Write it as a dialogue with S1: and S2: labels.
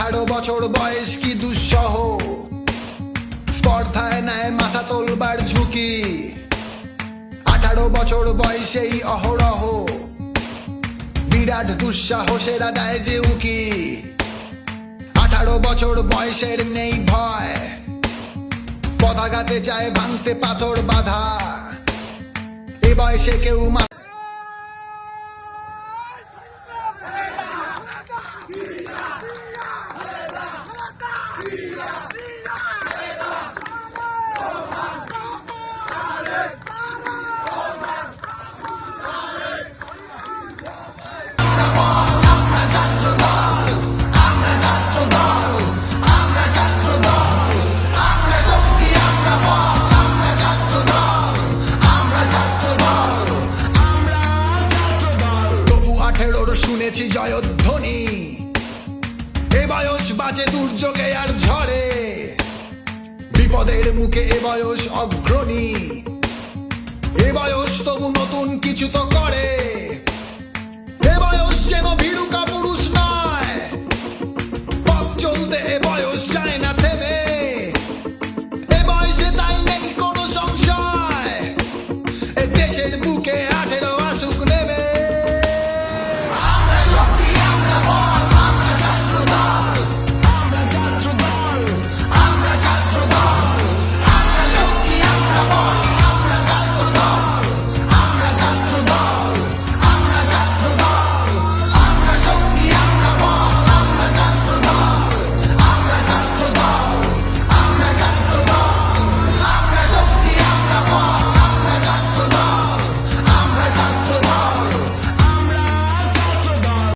S1: 18 বছর বয়স কি দুঃসহ, স্পর্ধায় নেয় মাথা তোলবার ঝুঁকি। 18 বছর বয়সেই অহরহ বিরাট দুঃসাহসেরা দেয় যে উকি। 18 বছর বয়সের নেই ভয়, পদাঘাতে চায় ভাঙতে পাথর বাধা। এ বয়সে কেউ শুনেছি জয়ধ্বনি, এ বয়স বাজে দুর্যোগে আর ঝড়ে। বিপদের মুখে এ বয়স অগ্রণী, এ বয়স তবু নতুন কিছু তো করে। এ বয়স যেন ভীরু